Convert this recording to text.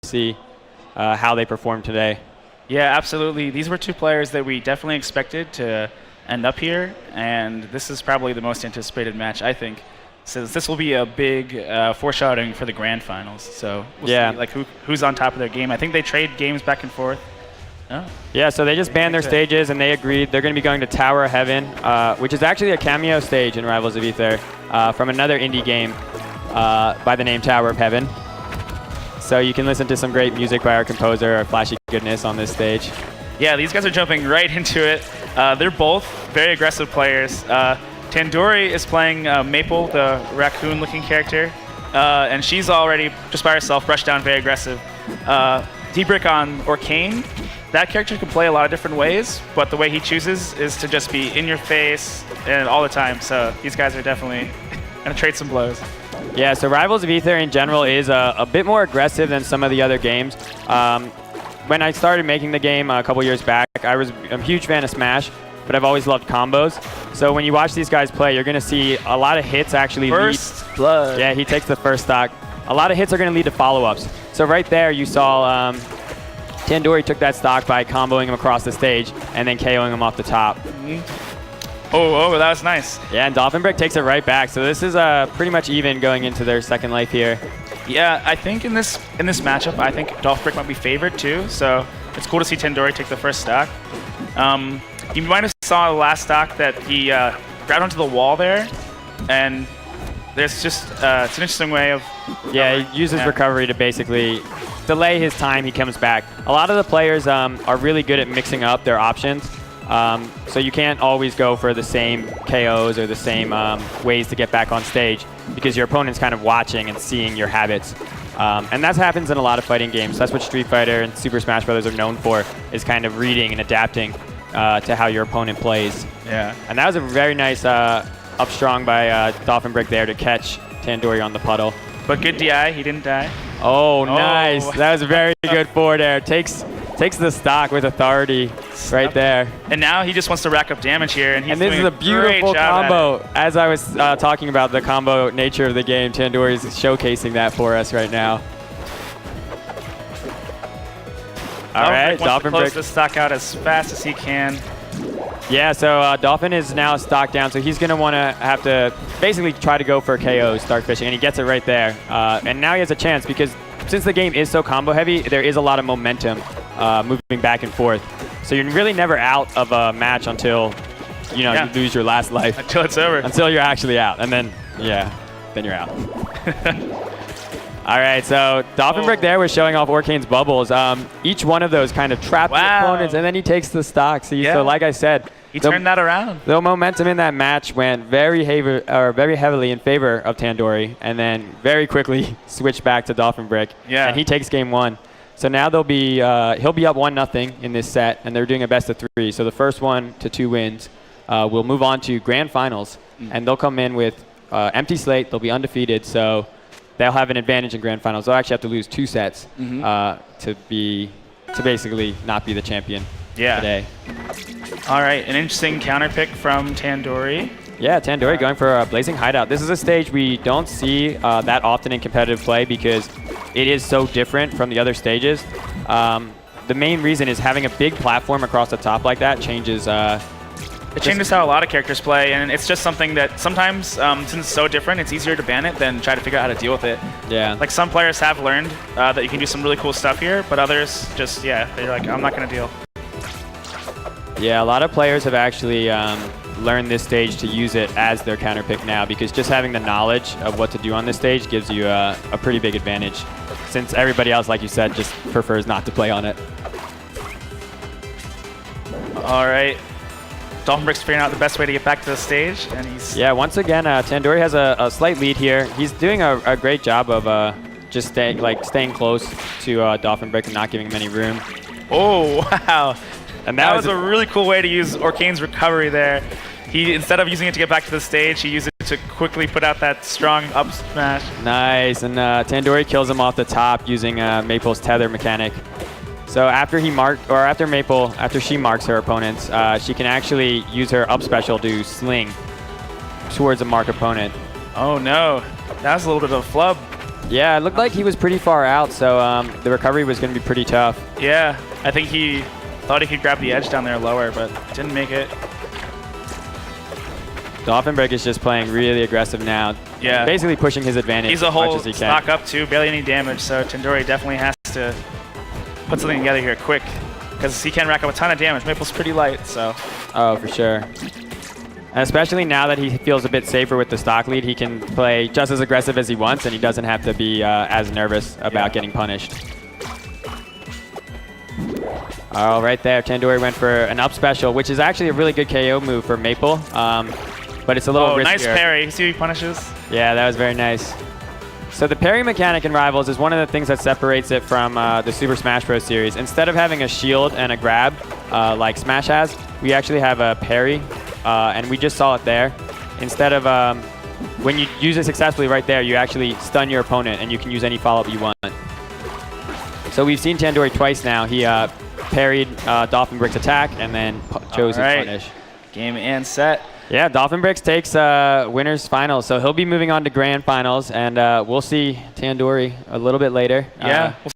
see how they perform today. Yeah, absolutely. These were two players that we definitely expected to end up here, and this is probably the most anticipated match, I think, since this will be a big foreshadowing for the grand finals. So we'll see like who's on top of their game. I think they trade games back and forth. Oh. Yeah, so they just banned their stages, and they agreed they're going to be going to Tower of Heaven, which is actually a cameo stage in Rivals of Aether from another indie game by the name Tower of Heaven. So you can listen to some great music by our composer, Flashy Goodness, on this stage. Yeah, these guys are jumping right into it. They're both very aggressive players. Tandori is playing Maypul, the raccoon-looking character, and she's already, just by herself, brushed down, very aggressive. Dolphinbrick on Orcane. That character can play a lot of different ways, but the way he chooses is to just be in your face and all the time. So these guys are definitely going to trade some blows. Yeah, so Rivals of Aether in general is a bit more aggressive than some of the other games. When I started making the game a couple years back, I'm a huge fan of Smash, but I've always loved combos. So when you watch these guys play, you're going to see a lot of hits actually First blood. Yeah, he takes the first stock. A lot of hits are going to lead to follow-ups. So right there you saw Tandori took that stock by comboing him across the stage and then KOing him off the top. Oh, that was nice. Yeah, and Dolphinbrick takes it right back. So this is pretty much even going into their second life here. Yeah, I think in this matchup, I think Dolphinbrick might be favored too. So it's cool to see Tandori take the first stock. You might have saw the last stock that he grabbed onto the wall there, and there's just it's an interesting way of. Yeah, he uses recovery to basically delay his time. He comes back. A lot of the players are really good at mixing up their options. So you can't always go for the same KOs or the same ways to get back on stage because your opponent's kind of watching and seeing your habits. And that happens in a lot of fighting games. That's what Street Fighter and Super Smash Bros. Are known for, is kind of reading and adapting to how your opponent plays. Yeah. And that was a very nice up strong by Dolphinbrick there to catch Tandori on the puddle. But good DI, he didn't die. Oh, nice. That was a very good forward air. Takes the stock with authority right there. And now he just wants to rack up damage here. And this is a beautiful combo. As I was talking about the combo nature of the game, Tandori is showcasing that for us right now. All right, Dolphinbrick close the stock out as fast as he can. Yeah, so Dolphin is now stocked down, so he's going to want to have to basically try to go for KOs, start fishing, and he gets it right there. And now he has a chance because since the game is so combo heavy, there is a lot of momentum moving back and forth. So you're really never out of a match until you lose your last life. Until it's over. Until you're actually out, and then then you're out. All right, so Dolphinbrick there was showing off Orcane's bubbles. Each one of those kind of trapped the opponents, and then he takes the stock. So like I said, he turned that around. The momentum in that match went very heavily in favor of Tandori, and then very quickly switched back to Dolphinbrick. Yeah. And he takes game one. So now he'll be up 1-0 in this set, and they're doing a best of 3. So the first 1 to 2 wins will move on to grand finals, and they'll come in with empty slate. They'll be undefeated, so they'll have an advantage in grand finals. They'll actually have to lose 2 sets to basically not be the champion today. All right, an interesting counter pick from Tandori. Yeah, Tandori going for a Blazing Hideout. This is a stage we don't see that often in competitive play because it is so different from the other stages. The main reason is having a big platform across the top like that changes. It changes how a lot of characters play, and it's just something that sometimes, since it's so different, it's easier to ban it than try to figure out how to deal with it. Yeah. Like some players have learned that you can do some really cool stuff here, but others just, they're like, I'm not going to deal. Yeah, a lot of players have actually learned this stage to use it as their counter pick now because just having the knowledge of what to do on this stage gives you a pretty big advantage since everybody else, like you said, just prefers not to play on it. All right. Dolphinbrick's figuring out the best way to get back to the stage, and he's... Yeah, once again, Tandori has a slight lead here. He's doing a great job of just staying close to Dolphinbrick and not giving him any room. Oh, wow. And that was a really cool way to use Orcane's recovery there. He, instead of using it to get back to the stage, he used it to quickly put out that strong up smash. Nice, and Tandori kills him off the top using Maypul's tether mechanic. So after she marks her opponents, she can actually use her up special to sling towards a mark opponent. Oh no, that was a little bit of a flub. Yeah, it looked like he was pretty far out, so the recovery was going to be pretty tough. Yeah, I think he thought he could grab the edge down there lower, but didn't make it. Dolphinbrick is just playing really aggressive now. Yeah. Basically pushing his advantage He's a as much whole as he can. stock up too, barely any damage, so Tandori definitely has to put something together here quick, because he can rack up a ton of damage. Maypul's pretty light, so. Oh, for sure. And especially now that he feels a bit safer with the stock lead, he can play just as aggressive as he wants, and he doesn't have to be as nervous about getting punished. Oh, right there, Tandori went for an up special, which is actually a really good KO move for Maypul, but it's a little riskier. Nice parry. See how he punishes? Yeah, that was very nice. So the parry mechanic in Rivals is one of the things that separates it from the Super Smash Bros. Series. Instead of having a shield and a grab like Smash has, we actually have a parry, and we just saw it there. Instead of, when you use it successfully right there, you actually stun your opponent, and you can use any follow-up you want. So we've seen Tandori twice now. He parried Dolphinbrick's attack and then chose his punish. Game and set. Yeah, Dolphinbricks takes winners finals, so he'll be moving on to grand finals, and we'll see Tandori a little bit later. Yeah.